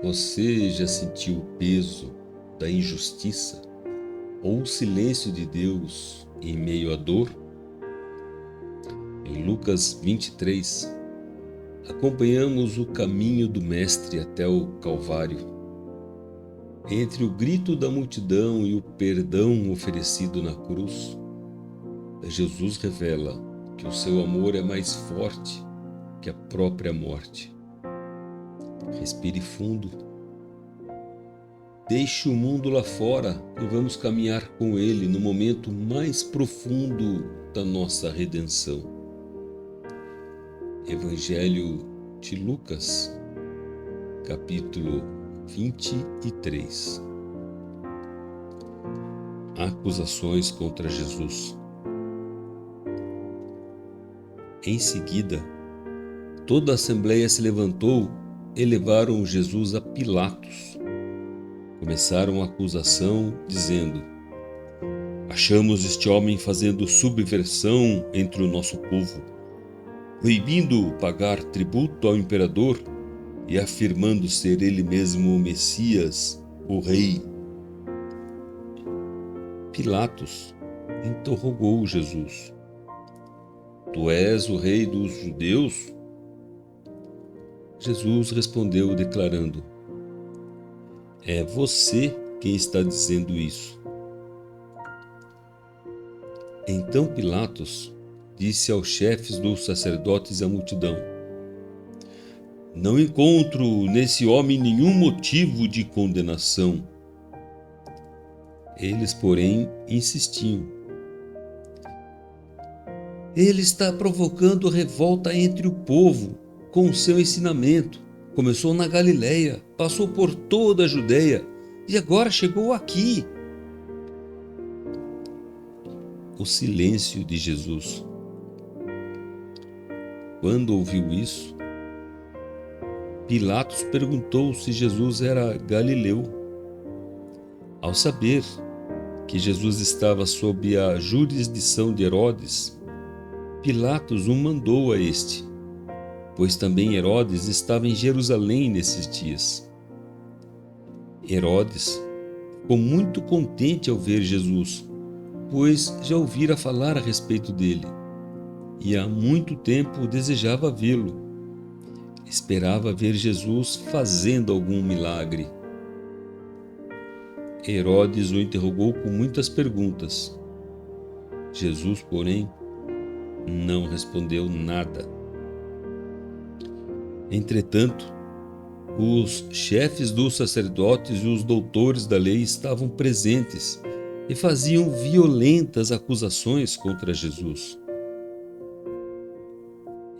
Você já sentiu o peso da injustiça ou o silêncio de Deus em meio à dor? Em Lucas 23, acompanhamos o caminho do Mestre até o Calvário. Entre o grito da multidão e o perdão oferecido na cruz, Jesus revela que o seu amor é mais forte que a própria morte. Respire fundo. Deixe o mundo lá fora e vamos caminhar com ele no momento mais profundo da nossa redenção. Evangelho de Lucas, capítulo 23. Acusações contra Jesus. Em seguida, toda a assembleia se levantou e levaram Jesus a Pilatos. Começaram a acusação, dizendo: achamos este homem fazendo subversão entre o nosso povo, proibindo pagar tributo ao imperador e afirmando ser ele mesmo o Messias, o rei. Pilatos interrogou Jesus: tu és o rei dos judeus? Jesus respondeu declarando: é você quem está dizendo isso. Então Pilatos disse aos chefes dos sacerdotes e à multidão: não encontro nesse homem nenhum motivo de condenação. Eles, porém, insistiam: ele está provocando revolta entre o povo com o seu ensinamento. Começou na Galileia, passou por toda a Judeia e agora chegou aqui. O silêncio de Jesus. Quando ouviu isso, Pilatos perguntou se Jesus era galileu. Ao saber que Jesus estava sob a jurisdição de Herodes, Pilatos o mandou a este, pois também Herodes estava em Jerusalém nesses dias. Herodes ficou muito contente ao ver Jesus, pois já ouvira falar a respeito dele, e há muito tempo desejava vê-lo. Esperava ver Jesus fazendo algum milagre. Herodes o interrogou com muitas perguntas. Jesus, porém, não respondeu nada. Entretanto, os chefes dos sacerdotes e os doutores da lei estavam presentes e faziam violentas acusações contra Jesus.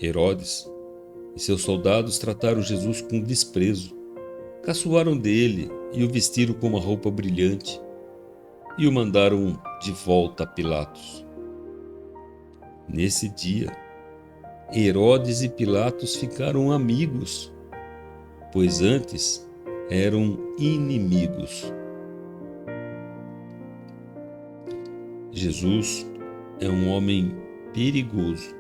Herodes e seus soldados trataram Jesus com desprezo, caçoaram dele e o vestiram com uma roupa brilhante e o mandaram de volta a Pilatos. Nesse dia, Herodes e Pilatos ficaram amigos, pois antes eram inimigos. Jesus é um homem perigoso.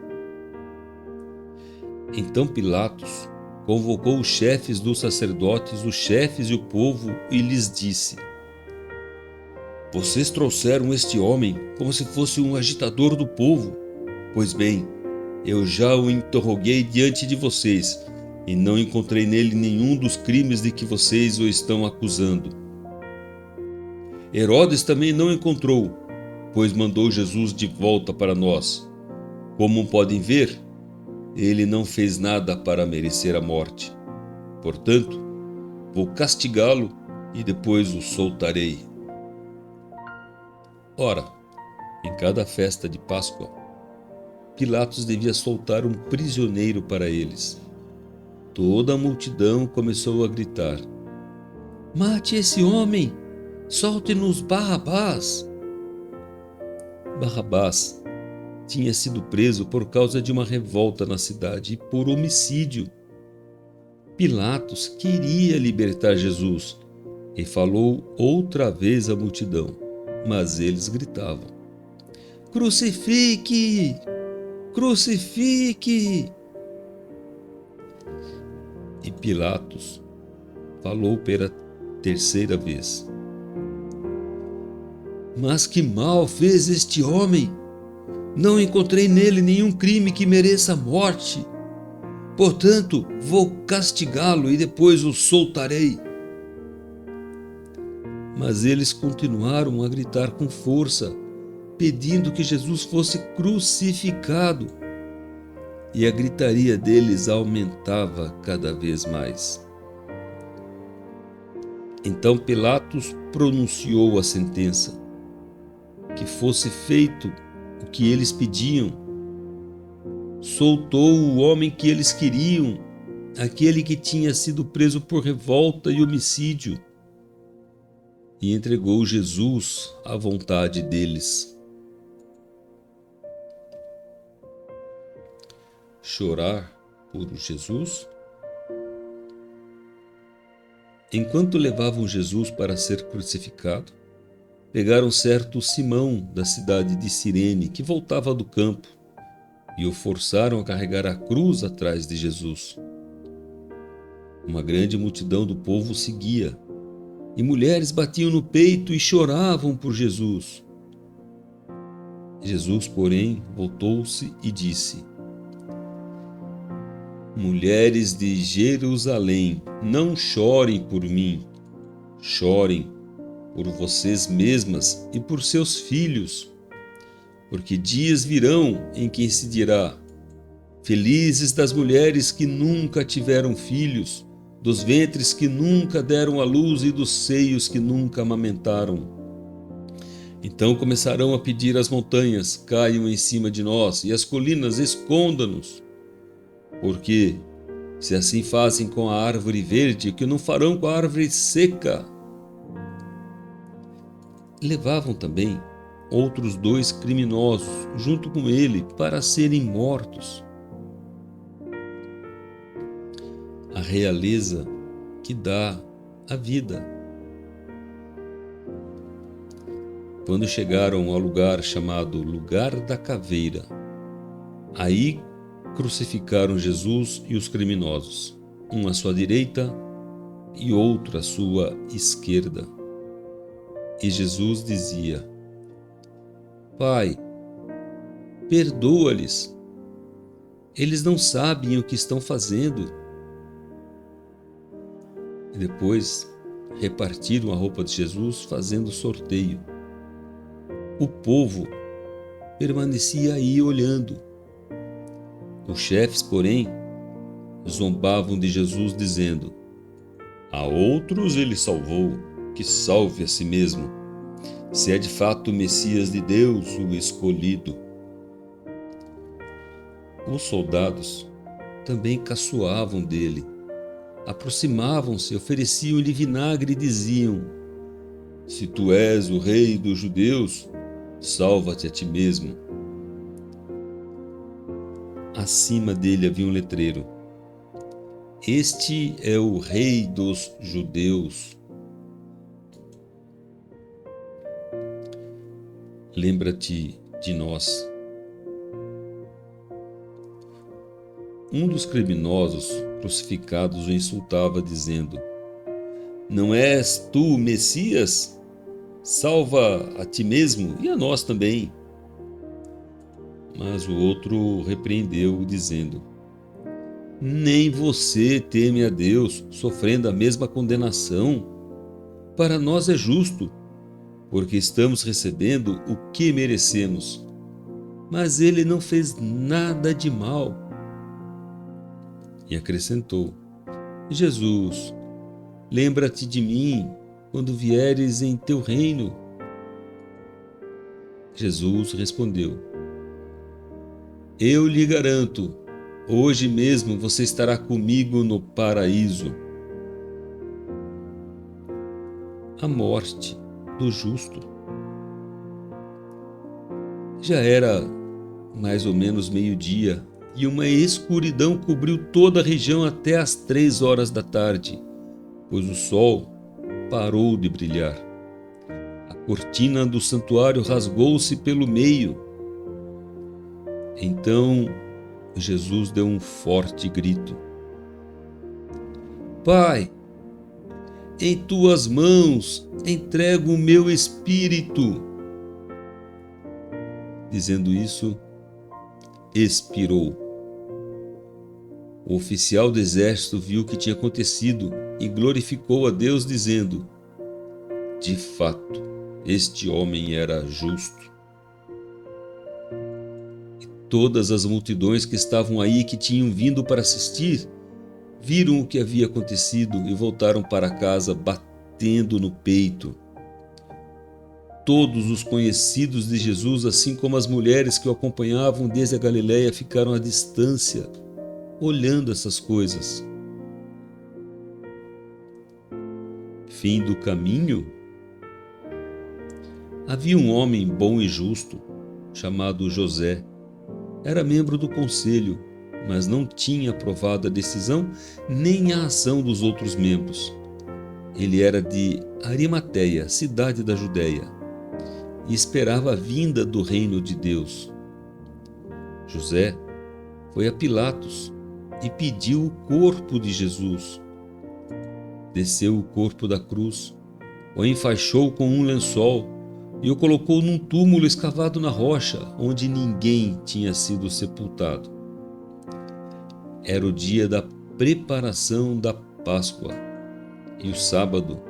Então Pilatos convocou os chefes dos sacerdotes, os chefes e o povo e lhes disse: vocês trouxeram este homem como se fosse um agitador do povo. Pois bem, eu já o interroguei diante de vocês e não encontrei nele nenhum dos crimes de que vocês o estão acusando. Herodes também não encontrou, pois mandou Jesus de volta para nós. Como podem ver, ele não fez nada para merecer a morte. Portanto, vou castigá-lo e depois o soltarei. Ora, em cada festa de Páscoa, Pilatos devia soltar um prisioneiro para eles. Toda a multidão começou a gritar: mate esse homem! Solte-nos Barrabás! Barrabás tinha sido preso por causa de uma revolta na cidade e por homicídio. Pilatos queria libertar Jesus e falou outra vez à multidão, mas eles gritavam: crucifique! Crucifique! E Pilatos falou pela terceira vez: Mas que mal fez este homem? Não encontrei nele nenhum crime que mereça a morte. Portanto, vou castigá-lo e depois o soltarei. Mas eles continuaram a gritar com força, pedindo que Jesus fosse crucificado. E a gritaria deles aumentava cada vez mais. Então Pilatos pronunciou a sentença: que fosse feito o que eles pediam. Soltou o homem que eles queriam, aquele que tinha sido preso por revolta e homicídio, e entregou Jesus à vontade deles. Chorar por Jesus? Enquanto levavam Jesus para ser crucificado, pegaram certo Simão da cidade de Cirene, que voltava do campo, e o forçaram a carregar a cruz atrás de Jesus. Uma grande multidão do povo seguia, e mulheres batiam no peito e choravam por Jesus. Jesus, porém, voltou-se e disse: Mulheres de Jerusalém, não chorem por mim, chorem por vocês mesmas e por seus filhos, porque dias virão em que se dirá: Felizes das mulheres que nunca tiveram filhos, dos ventres que nunca deram à luz e dos seios que nunca amamentaram. Então começarão a pedir às montanhas: caiam em cima de nós, e às colinas: esconda-nos. Porque, se assim fazem com a árvore verde, o que não farão com a árvore seca? Levavam também outros 2 criminosos junto com ele para serem mortos. A realeza que dá a vida. Quando chegaram ao lugar chamado Lugar da Caveira, aí crucificaram Jesus e os criminosos, um à sua direita e outro à sua esquerda. E Jesus dizia: Pai, perdoa-lhes, eles não sabem o que estão fazendo. E depois repartiram a roupa de Jesus, fazendo sorteio. O povo permanecia aí olhando. Os chefes, porém, zombavam de Jesus, dizendo: A outros ele salvou, que salve a si mesmo, se é de fato o Messias de Deus, o escolhido. Os soldados também caçoavam dele. Aproximavam-se, ofereciam-lhe vinagre e diziam: Se tu és o rei dos judeus, salva-te a ti mesmo. Acima dele havia um letreiro: Este é o rei dos judeus. Lembra-te de nós. Um dos criminosos crucificados o insultava, dizendo: Não és tu o Messias? Salva a ti mesmo e a nós também. Mas o outro repreendeu, dizendo: Nem você teme a Deus, sofrendo a mesma condenação? Para nós é justo, porque estamos recebendo o que merecemos. Mas ele não fez nada de mal. E acrescentou: Jesus, lembra-te de mim quando vieres em teu reino. Jesus respondeu: Eu lhe garanto, hoje mesmo você estará comigo no paraíso. A morte do justo. Já era mais ou menos meio-dia e uma escuridão cobriu toda a região até às 3 horas da tarde, pois o sol parou de brilhar. A cortina do santuário rasgou-se pelo meio. Então Jesus deu um forte grito: Pai, em tuas mãos entrego o meu espírito. Dizendo isso, expirou. O oficial do exército viu o que tinha acontecido e glorificou a Deus, dizendo: de fato, este homem era justo. E todas as multidões que estavam aí, que tinham vindo para assistir, viram o que havia acontecido e voltaram para casa batendo no peito. Todos os conhecidos de Jesus, assim como as mulheres que o acompanhavam desde a Galiléia, ficaram à distância, olhando essas coisas. Fim do caminho? Havia um homem bom e justo, chamado José. Era membro do conselho, mas não tinha aprovado a decisão nem a ação dos outros membros. Ele era de Arimateia, cidade da Judéia, e esperava a vinda do reino de Deus. José foi a Pilatos e pediu o corpo de Jesus. Desceu o corpo da cruz, o enfaixou com um lençol e o colocou num túmulo escavado na rocha, onde ninguém tinha sido sepultado. Era o dia da preparação da Páscoa e o sábado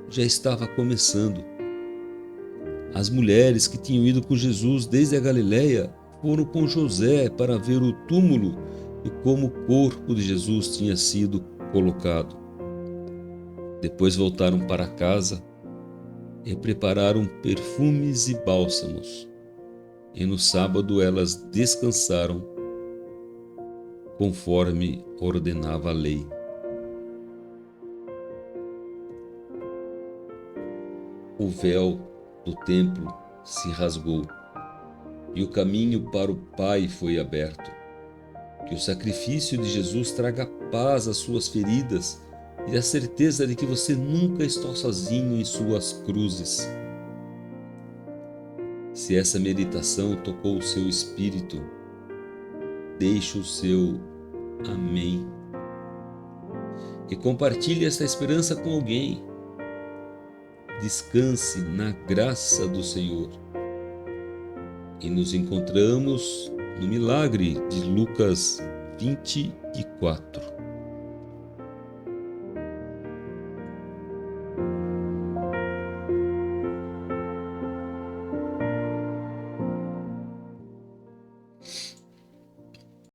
já estava começando. As mulheres que tinham ido com Jesus desde a Galiléia foram com José para ver o túmulo e como o corpo de Jesus tinha sido colocado. Depois voltaram para casa e prepararam perfumes e bálsamos. E no sábado elas descansaram, conforme ordenava a lei. O véu do templo se rasgou e o caminho para o Pai foi aberto. Que o sacrifício de Jesus traga paz às suas feridas e a certeza de que você nunca está sozinho em suas cruzes. Se essa meditação tocou o seu espírito, deixe o seu amém e compartilhe esta esperança com alguém. Descanse na graça do Senhor. E nos encontramos no milagre de Lucas 24.